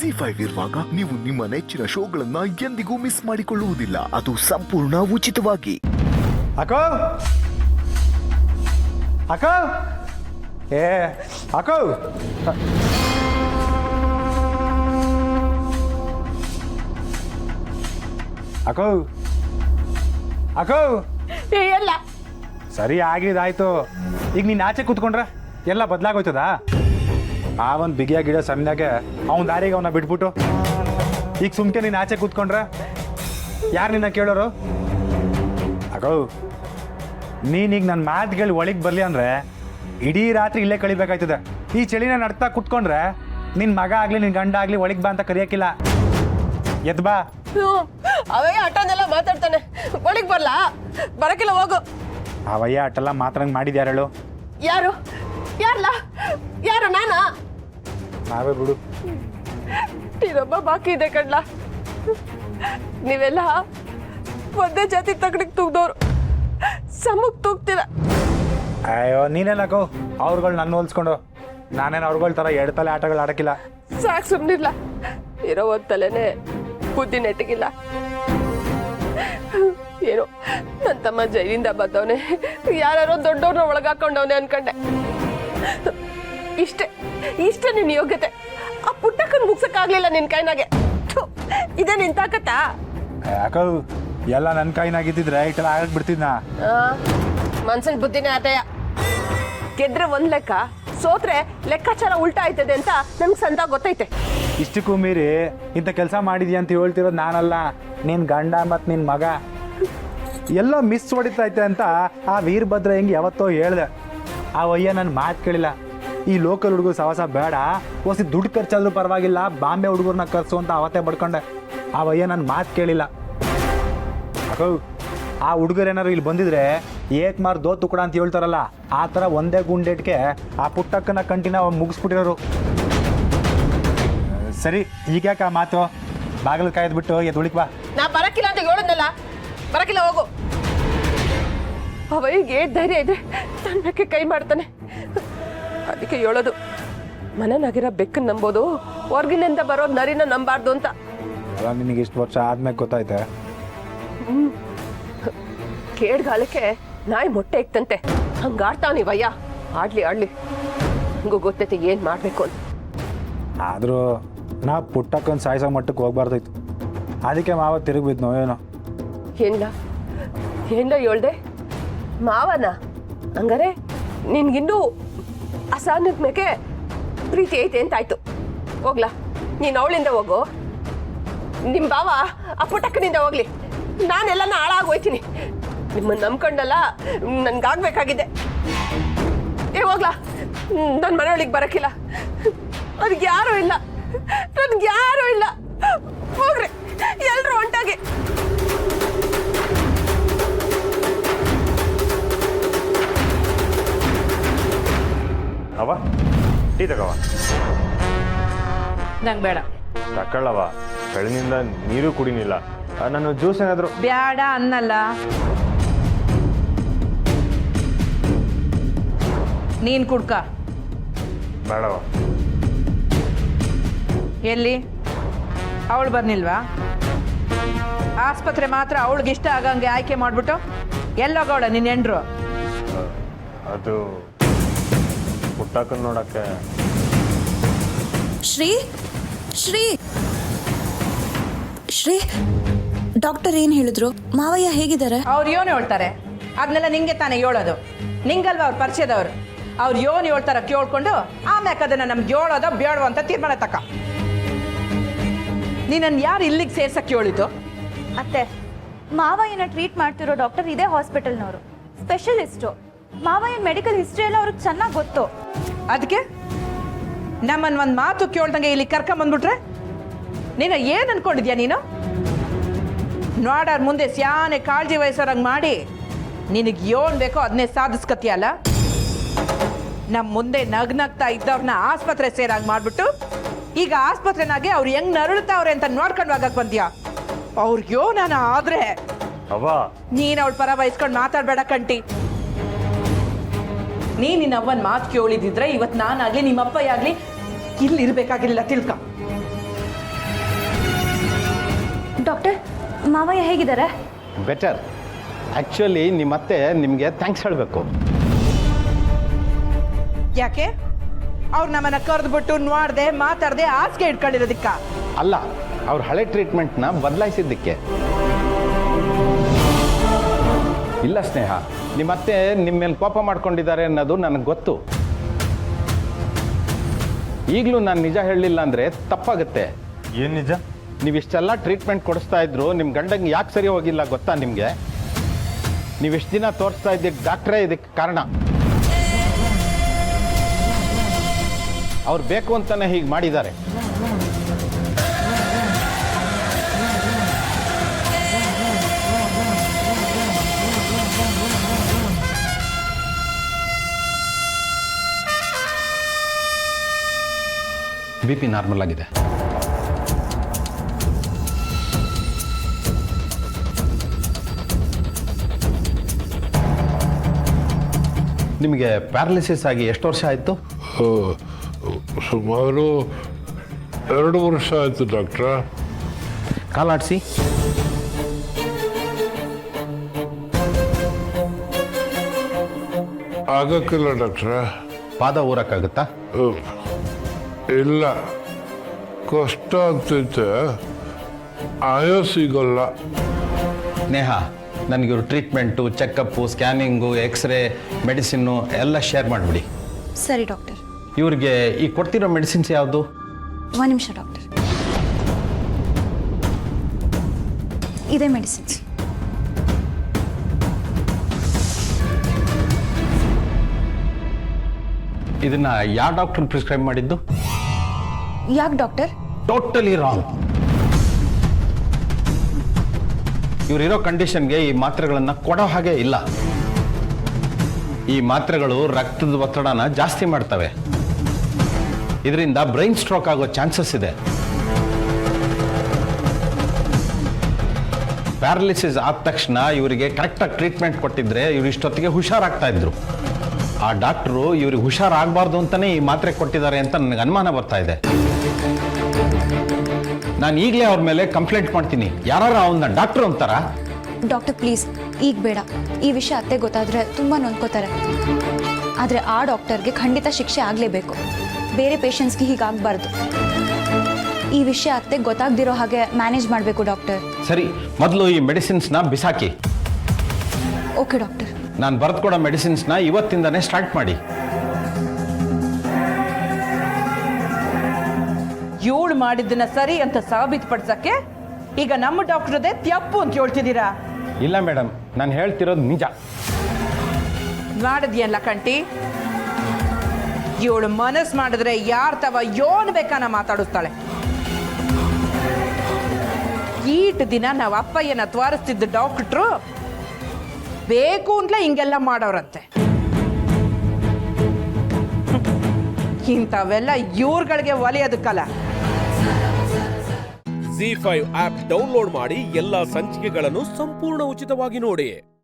ಜಿ5 ಇರುವಾಗ ನೀವು ನಿಮ್ಮ ನೆಚ್ಚಿನ ಶೋಗಳನ್ನ ಎಂದಿಗೂ ಮಿಸ್ ಮಾಡಿಕೊಳ್ಳುವುದಿಲ್ಲ. ಅದು ಸಂಪೂರ್ಣ ಉಚಿತವಾಗಿ. ಅಕ್ಕೋ ಅಕ್ಕೋ ಏ ಅಕ್ಕೋ ಅಕ್ಕೋ ಅಕ್ಕೋ ಎಲ್ಲ ಸರಿ ಆಗಿದಾಯ್ತು. ಈಗ ನೀನು ಆಚೆ ಕೂತ್ಕೊಂಡ್ರೆ ಎಲ್ಲ ಬದಲಾಗೋಯ್ತದ. ಆ ಒಂದು ಬಿಗಿಯಾಗಿಡೋ ಸಮಯದಾಗೆ ಅವನ ದಾರಿಗೆ ಅವನ್ನ ಬಿಟ್ಬಿಟ್ಟು ಈಗ ಸುಮ್ಕೆ ನೀನು ಆಚೆ ಕೂತ್ಕೊಂಡ್ರೆ ಯಾರು ನಿನ್ನ ಕೇಳೋರು? ಅಕ್ಕೋ ನೀನೀಗ ನನ್ನ ಮಾತುಗಳು ಒಳಗೆ ಬರಲಿ ಅಂದರೆ ಇಡೀ ರಾತ್ರಿ ಇಲ್ಲೇ ಕಳಿಬೇಕಾಯ್ತದೆ. ಈ ಚಳಿನ ನಡ್ತಾ ಕೂತ್ಕೊಂಡ್ರೆ ನಿನ್ನ ಮಗ ಆಗಲಿ ನಿನ್ನ ಗಂಡ ಆಗಲಿ ಒಳಗೆ ಬಾ ಅಂತ ಕರೆಯೋಕ್ಕಿಲ್ಲ. ಎದ್ ಬಾ. ಅವೇ ಆಟನೆಲ್ಲ ಮಾತಾಡ್ತಾನೆ, ಒಳಗ್ ಬರ್ಲಾ? ಬರಕಿಲ್ಲ, ಹೋಗು. ಅವಯ್ಯ ಅಟ್ಟೆಲ್ಲ ಮಾತಾಡಂಗೆ ಮಾಡಿದ್ಯಾರು ಹೇಳು? ಯಾರು ಯಾರಲ್ಲ ಯಾರು? ನಾನಾ? ನಾವೇ ಬಿಡು. ನೀನೊಬ್ಬ ಬಾಕಿ ಇದೆ ಕಣ್ಲ. ನೀವೆಲ್ಲ ಒಂದೇ ಜಾತಿ ತಗಡಿಗೆ ತೂಗ್ದವ್ರು, ಸಮಕ್ ತೂಗ್ತೀರ. ಅಯ್ಯೋ ನೀನೇನಕ್ಕೋ ಅವ್ರುಗಳು ನನ್ನ ಹೋಲ್ಸ್ಕೊಂಡು. ನಾನೇನು ಅವ್ರುಗಳ ಥರ ಎರಡು ತಲೆ ಆಟಗಳು ಆಡೋಕ್ಕಿಲ್ಲ. ಸಾಕು, ಸುಮ್ಮನಿಲ್ಲ. ಇರೋ ಒಂದು ತಲೆನೇ ಬುದ್ಧಿ ನೆಟ್ಟಿಗಿಲ್ಲ. ಏನೋ ನನ್ನ ತಮ್ಮ ಜೈಲಿಂದ ಬಂದವನೆ, ಯಾರೋ ದೊಡ್ಡವ್ರನ್ನ ಒಳಗಾಕೊಂಡವನೆ ಅನ್ಕೊಂಡೆ. ಇಷ್ಟೇ ನಿನ್ನ ಯೋಗ್ಯತೆ. ಆ ಪುಟ್ಟಕ್ಕನ್ನು ಮುಗ್ಸಕ್ಕಾಗ್ಲಿಲ್ಲ ನಿನ್ ಕೈನಾಗೆ. ಇದೇ ನಿನ್ ತಾಕತ್ತಾ? ಯಾಕೋ ಎಲ್ಲ ನನ್ನ ಕೈನಾಗಿದ್ದಿದ್ರೆ ಇಟ್ಟೆಲ್ಲ ಆಗಕ್ಕೆ ಬಿಡ್ತಿದ್ನ. ಮನ್ಸನ್ ಬುದ್ಧಿನೇ ಆತಯ್ಯ. ಗೆದ್ರೆ ಒಂದ್ ಲೆಕ್ಕ, ಸೋತ್ರೆ ಲೆಕ್ಕಾಚಾರ ಉಲ್ಟಾ ಆಯ್ತದೆ ಅಂತ ನನ್ಗೆ ಸಂತ ಗೊತ್ತೈತೆ. ಇಷ್ಟಕ್ಕೂ ಮೀರಿ ಇಂಥ ಕೆಲಸ ಮಾಡಿದ್ಯಾ ಅಂತ ಹೇಳ್ತಿರೋದು ನಾನಲ್ಲ, ನಿನ್ನ ಗಂಡ ಮತ್ತು ನಿನ್ನ ಮಗ. ಎಲ್ಲೋ ಮಿಸ್ ಹೊಡಿತೈತೆ ಅಂತ ಆ ವೀರಭದ್ರ ಹೆಂಗೆ ಯಾವತ್ತೋ ಹೇಳ್ದೆ. ಆ ವಯ್ಯ ನನ್ನ ಮಾತು ಕೇಳಿಲ್ಲ. ಈ ಲೋಕಲ್ ಹುಡುಗರು ಸವಾಸ ಬೇಡ, ಹೊಸಿ ದುಡ್ಡು ಖರ್ಚಾದ್ರೂ ಪರವಾಗಿಲ್ಲ, ಬಾಂಬೆ ಹುಡುಗರನ್ನ ಕರ್ಸು ಅಂತ ಅವತ್ತೇ ಬಡ್ಕೊಂಡೆ. ಆ ವಯ್ಯ ನನ್ನ ಮಾತು ಕೇಳಿಲ್ಲ. ಅಕ್ಕೋ ಆ ಹುಡುಗರೇನಾರು ಇಲ್ಲಿ ಬಂದಿದ್ರೆ ಏಕ್ಮಾರ್ ದೋ ತುಕಡ ಅಂತ ಹೇಳ್ತಾರಲ್ಲ, ಆ ಥರ ಒಂದೇ ಗುಂಡೇಟ್ಗೆ ಆ ಪುಟ್ಟಕ್ಕನ ಕಂಟಿನ ಮುಗಿಸ್ಬಿಟ್ಟಿರೋರು. ಸರಿ, ಈಗ ಯಾಕೆ ಆ ಮಾತು? ಬಾಗಿಲು ಕಾಯ್ದುಬಿಟ್ಟು ಎದುಳಿಕ್ ಬಾ. ನಾ ಬರಕಿಲ್ಲ ಅಂತ ಹೇಳೋದಲ್ಲ, ಬರಕಿಲ್ಲ, ಹೋಗು. ಅವರಿಗೆ ಧೈರ್ಯ ಇದೆ, ತನ್ನಕ್ಕೆ ಕೈ ಮಾಡ್ತಾನೆ. ಅದಕ್ಕೆ ಹೇಳೋದು, ಮನೆನಾಗಿರೋ ಬೆಕ್ಕನ್ನು ನಂಬೋದು, ಹೊರ್ಗಿನಿಂದ ಬರೋ ನರಿನ ನಂಬಾರ್ದು ಅಂತ. ಅಲ್ಲ, ನಿನಗೆ ಇಷ್ಟು ವರ್ಷ ಆದ್ಮೇಲೆ ಗೊತ್ತಾಯ್ತೆ? ಕೇಡ್ಗಾಲಕ್ಕೆ ನಾಯಿ ಮೊಟ್ಟೆ ಇಕ್ತಂತೆ, ಹಂಗಾಡ್ತಾವ ನೀವಯ್ಯ. ಆಡ್ಲಿ ಹಂಗೂ ಗೊತ್ತೈತೆ ಏನು ಮಾಡಬೇಕು ಅಂತ. ಆದರೂ ನಾವು ಪುಟ್ಟಕ್ಕೊಂದು ಸಾಯಿಸೋ ಮಟ್ಟಕ್ಕೆ ಹೋಗ್ಬಾರ್ದಾಯ್ತು. ಅದಕ್ಕೆ ಮಾವ ತಿರುಗಿಬಿದ್ನೋ ಏನೋ. ಏನಿಲ್ಲ ಹೇಳ್ದೆ ಮಾವನ? ಹಂಗಾರೆ ನಿನ್ಗಿನ್ನೂ ಅಸಹನದ ಮೇಲೆ ಪ್ರೀತಿ ಐತೆ ಅಂತಾಯ್ತು. ಹೋಗ್ಲಾ, ನೀನು ಅವಳಿಂದ ಹೋಗು, ನಿಮ್ಮ ಬಾವ ಆ ಪುಟ್ಟಕ್ಕನಿಂದ ಹೋಗ್ಲಿ. ನಾನೆಲ್ಲನ ಹಾಳಾಗೋಯ್ತೀನಿ. ನಿಮ್ಮನ್ನು ನಂಬ್ಕೊಂಡಲ್ಲ, ನನ್ಗಾಗ್ಬೇಕಾಗಿದೆ. ಹೋಗ್ಲಾ, ನನ್ನ ಮನೆಯೊಳಗೆ ಬರಕ್ಕಿಲ್ಲ. ಅದಕ್ಕೆ ಯಾರೂ ಇಲ್ಲ, ನನ್ಗೆ ಯಾರೂ ಇಲ್ಲ. ಹೋಗ್ರಿ ಎಲ್ರು ಹೊಂಟಾಗಿ. ಅವ ಟೀ ತಗವ. ನಂಗೆ ಬೇಡ. ತಕೊಳ್ಳವ, ಬೆಳಗಿನಿಂದ ನೀರು ಕುಡಿನಿಲ್ಲ. ನಾನು ಜ್ಯೂಸ್ ಏನಾದ್ರು. ಬೇಡ ಅನ್ನಲ್ಲ. ನೀನು ಕುಡ್ಕ. ಬೇಡವ. ಎಲ್ಲಿ? ಅವಳು ಬರ್ನಿಲ್ವಾ? ಆಸ್ಪತ್ರೆ ಮಾತ್ರ ಅವಳಿಗೆ ಇಷ್ಟ ಆಗಂಗೆ ಆಯ್ಕೆ ಮಾಡ್ಬಿಟ್ಟು ಎಲ್ಲೋಗವಳ ನಿನ್ನ ಹೆಂಡ್ರು? ಅದು ಪುಟ್ಟಕ್ಕನ್ ನೋಡಕ್ಕೆ. ಶ್ರೀ ಶ್ರೀ ಶ್ರೀ ಡಾಕ್ಟರ್ ಏನು ಹೇಳಿದ್ರು? ಮಾವಯ್ಯ ಹೇಗಿದ್ದಾರೆ? ಅವ್ರು ಯೋನು ಹೇಳ್ತಾರೆ, ಅದನ್ನೆಲ್ಲ ನಿಂಗೆ ತಾನೇ ಹೇಳೋದು. ನಿಂಗಲ್ವ ಅವ್ರ ಪರಿಚಯದವ್ರು. ಅವ್ರು ಯೋನು ಹೇಳ್ತಾರ ಕೇಳ್ಕೊಂಡು ಆಮ್ಯಾಕೆ ಅದನ್ನು ನಮ್ಗೆ ಹೇಳೋದ ಬೇಡವ ಅಂತ ತೀರ್ಮಾನ ತಕ್ಕ. ನೀನನ್ನು ಯಾರು ಇಲ್ಲಿಗೆ ಸೇರ್ಸಕ್ಕೆ ಹೇಳಿದ್ದು? ಅತ್ತೆ, ಮಾವಯ್ಯನ ಟ್ರೀಟ್ ಮಾಡ್ತಿರೋ ಡಾಕ್ಟರ್ ಇದೇ ಹಾಸ್ಪಿಟಲ್ನವರು, ಸ್ಪೆಷಲಿಸ್ಟು. ಮಾವಯ್ಯನ ಮೆಡಿಕಲ್ ಹಿಸ್ಟ್ರಿ ಎಲ್ಲ ಅವ್ರಿಗೆ ಚೆನ್ನಾಗಿ ಗೊತ್ತು. ಅದಕ್ಕೆ ನಮ್ಮನ್ನು ಒಂದು ಮಾತು ಕೇಳ್ದಂಗೆ ಇಲ್ಲಿ ಕರ್ಕೊಂಬಂದ್ಬಿಟ್ರೆ ನೀನು ಏನು ಅನ್ಕೊಂಡಿದ್ಯಾ? ನೀನು ನೋಡೋರ್ ಮುಂದೆ ಸ್ಯಾನೆ ಕಾಳಜಿ ವಹಿಸೋರಂಗೆ ಮಾಡಿ ನಿನಗೆ ಏನು ಬೇಕೋ ಅದನ್ನೇ ಸಾಧಿಸ್ಕತಿಯಲ್ಲ. ನಮ್ಮ ಮುಂದೆ ನಗ್ನಗ್ತಾ ಇದ್ದವ್ರನ್ನ ಆಸ್ಪತ್ರೆ ಸೇರಾಗಿ ಮಾಡಿಬಿಟ್ಟು ಈಗ ಆಸ್ಪತ್ರೆನಾಗೆ ಅವ್ರು ಹೆಂಗ್ ನರಳುತ್ತಾವ್ರೆ ಅಂತ ನೋಡ್ಕೊಂಡು ಹೋಗಕ್ಕೆ ಬಂದ್ಯಾ? ಅವ್ರಿಗ್ಯೋ ನಾನು ಆದ್ರೆ ನೀನು ಅವಳ ಪರ ವಹಿಸ್ಕೊಂಡು ಮಾತಾಡಬೇಡ ಕಂಟಿ. ನಿನ್ನ ಅವ್ವನ ಮಾತು ಕೇಳಿದಿದ್ರೆ ಇವತ್ತು ನಾನಾಗ್ಲಿ ನಿಮ್ಮಪ್ಪ ಆಗ್ಲಿ ಇಲ್ಲಿ ಇರ್ಬೇಕಾಗಿಲ್ಲ, ತಿಳ್ಕ. ಡಾಕ್ಟರ್ ಮಾವಯ್ಯ ಹೇಗಿದ್ದಾರೆ? ಬೆಟರ್. ಆ್ಯಕ್ಚುಲಿ ನಿಮ್ಮತ್ತೆ ನಿಮಗೆ ಥ್ಯಾಂಕ್ಸ್ ಹೇಳಬೇಕು. ಯಾಕೆ ಅವ್ರು ನಮ್ಮನ್ನ ಕರೆದ್ಬಿಟ್ಟು ನೋಡ್ದೆ ಮಾತಾಡದೆ ಹಾಸಿಗೆ ಇಟ್ಕೊಂಡಿರೋದಕ್ಕ ಅಲ್ಲ, ಅವ್ರ ಹಳೆ ಟ್ರೀಟ್ಮೆಂಟ್ನ ಬದಲಾಯಿಸಿದ್ದಕ್ಕೆ. ಇಲ್ಲ ಸ್ನೇಹ, ನಿಮ್ಮತ್ತೆ ನಿಮ್ಮ ಮೇಲೆ ಕೋಪ ಮಾಡ್ಕೊಂಡಿದ್ದಾರೆ ಅನ್ನೋದು ನನಗೆ ಗೊತ್ತು. ಈಗಲೂ ನಾನು ನಿಜ ಹೇಳಲಿಲ್ಲ ಅಂದರೆ ತಪ್ಪಾಗುತ್ತೆ. ಏನು ನಿಜ? ನೀವಿಷ್ಟೆಲ್ಲ ಟ್ರೀಟ್ಮೆಂಟ್ ಕೊಡಿಸ್ತಾ ಇದ್ರು ನಿಮ್ಮ ಗಂಡಂಗೆ ಯಾಕೆ ಸರಿ ಹೋಗಿಲ್ಲ ಗೊತ್ತಾ ನಿಮಗೆ? ನೀವಿಷ್ಟು ದಿನ ತೋರಿಸ್ತಾ ಇದ್ದಕ್ಕೆ ಡಾಕ್ಟ್ರೇ ಇದಕ್ಕೆ ಕಾರಣ. ಅವ್ರು ಬೇಕು ಅಂತಾನೆ ಹೀಗೆ ಮಾಡಿದ್ದಾರೆ. BP ನಾರ್ಮಲ್ ಆಗಿದೆ. ನಿಮಗೆ ಪ್ಯಾರಲಿಸಿಸ್ ಆಗಿ ಎಷ್ಟು ವರ್ಷ ಆಯಿತು? ಸುಮಾರು 2 ವರ್ಷ ಆಯಿತು ಡಾಕ್ಟ್ರ. ಕಾಲಾಡಿಸಿ. ಆಗಕ್ಕಿಲ್ಲ ಡಾಕ್ಟ್ರ. ಪಾದ ಊರಕ್ಕಾಗುತ್ತಾ? ಇಲ್ಲ, ಕಷ್ಟ ಆಗ್ತೈತೆ, ಆಯೋ ಸಿಗಲ್ಲ. ಸ್ನೇಹ, ನನಗಿವ್ರು treatment, checkup, scanning, x-ray, medicine ಎಲ್ಲ ಶೇರ್ ಮಾಡಿಬಿಡಿ. ಸರಿ ಡಾಕ್ಟರ್. ಇವ್ರಿಗೆ ಈ ಕೊಡ್ತಿರೋ ಮೆಡಿಸಿನ್ಸ್ ಯಾವುದು? 1 ನಿಮಿಷ ಡಾಕ್ಟರ್. ಇದೇ ಮೆಡಿಸಿನ್ಸ್. ಇದನ್ನ ಯಾವ ಡಾಕ್ಟರ್ ಪ್ರಿಸ್ಕ್ರೈಬ್ ಮಾಡಿದ್ದು? ಯಾಕೆ ಡಾಕ್ಟರ್? Totally wrong. ಇವರಿರೋ ಕಂಡೀಷನ್ಗೆ ಈ ಮಾತ್ರೆಗಳನ್ನು ಕೊಡೋ ಹಾಗೆ ಇಲ್ಲ. ಈ ಮಾತ್ರೆಗಳು ರಕ್ತದ ಒತ್ತಡನ ಜಾಸ್ತಿ ಮಾಡ್ತವೆ. ಇದರಿಂದ ಬ್ರೈನ್ ಸ್ಟ್ರೋಕ್ ಆಗೋ ಚಾನ್ಸಸ್ ಇದೆ. ಪ್ಯಾರಲಿಸಿಸ್ ಆದ ತಕ್ಷಣ ಇವರಿಗೆ ಕರೆಕ್ಟಾಗಿ ಟ್ರೀಟ್ಮೆಂಟ್ ಕೊಟ್ಟಿದ್ರೆ ಇವ್ರು ಇಷ್ಟೊತ್ತಿಗೆ ಹುಷಾರಾಗ್ತಾ ಇದ್ರು. ಆ ಡಾಕ್ಟ್ರು ಇವ್ರಿಗೆ ಹುಷಾರಾಗಬಾರ್ದು ಅಂತಾನೆ ಈ ಮಾತ್ರೆ ಕೊಟ್ಟಿದ್ದಾರೆ ಅಂತ ನನಗೆ ಅನುಮಾನ ಬರ್ತಾ ಇದೆ. ನಾನು ಈಗಲೇ ಅವ್ರ ಮೇಲೆ ಕಂಪ್ಲೇಂಟ್ ಮಾಡ್ತೀನಿ. ಯಾರು ಅವನ್ನ ಡಾಕ್ಟ್ರು ಅಂತಾರ? ಡಾಕ್ಟರ್ ಪ್ಲೀಸ್, ಈಗ ಬೇಡ. ಈ ವಿಷಯ ಅತ್ತೆ ಗೊತ್ತಾದರೆ ತುಂಬ ನೊಂದ್ಕೋತಾರೆ. ಆದರೆ ಆ ಡಾಕ್ಟರ್ಗೆ ಖಂಡಿತ ಶಿಕ್ಷೆ ಆಗಲೇಬೇಕು. ಬೇರೆ ಪೇಷಂಟ್ಸ್ಗೆ ಹೀಗಾಗಬಾರ್ದು. ಈ ವಿಷಯ ಅತ್ತೆ ಗೊತ್ತಾಗ್ದಿರೋ ಹಾಗೆ ಮ್ಯಾನೇಜ್ ಮಾಡಬೇಕು ಡಾಕ್ಟರ್. ಸರಿ, ಮೊದಲು ಈ ಮೆಡಿಸಿನ್ಸ್ನ ಬಿಸಾಕಿ. Okay doctor. ನಾನು ಬರೆದುಕೊಡೋ ಮೆಡಿಸಿನ್ಸ್ನ ಇವತ್ತಿಂದನೇ ಸ್ಟಾರ್ಟ್ ಮಾಡಿ. ಇವಳು ಮಾಡಿದ್ದನ್ನ ಸರಿ ಅಂತ ಸಾಬೀತುಪಡಿಸಕ್ಕೆ ಈಗ ನಮ್ಮ ಡಾಕ್ಟರ್ದೇ ತಪ್ಪು ಅಂತ ಹೇಳ್ತಿದ್ದೀರಾ? ಇಲ್ಲ ಮೇಡಮ್, ನಾನು ಹೇಳ್ತಿರೋದು ನಿಜ. ಮಾಡಿದ್ಯಲ್ಲ ಕಂಟಿ, ಇವಳು ಮನಸ್ಸು ಮಾಡಿದ್ರೆ ಯಾರ ತವ ಯೋನ್ ಬೇಕಾನ ಮಾತಾಡಿಸ್ತಾಳೆ. ಈಟ್ ದಿನ ನಾವು ಅಪ್ಪಯ್ಯನ ತ್ವರಿಸ್ತಿದ್ದ ಡಾಕ್ಟ್ರು ಬೇಕು ಅಂತಲೇ ಹಿಂಗೆಲ್ಲ ಮಾಡೋರಂತೆ. ಇಂಥವೆಲ್ಲ ಇವ್ರುಗಳಿಗೆ ಒಲೆಯೋದಕ್ಕಲ್ಲ. ZEE5 ಆಪ್ ಡೌನ್ಲೋಡ್ ಮಾಡಿ ಎಲ್ಲಾ ಸಂಚಿಕೆಗಳನ್ನು ಸಂಪೂರ್ಣ ಉಚಿತವಾಗಿ ನೋಡಿ.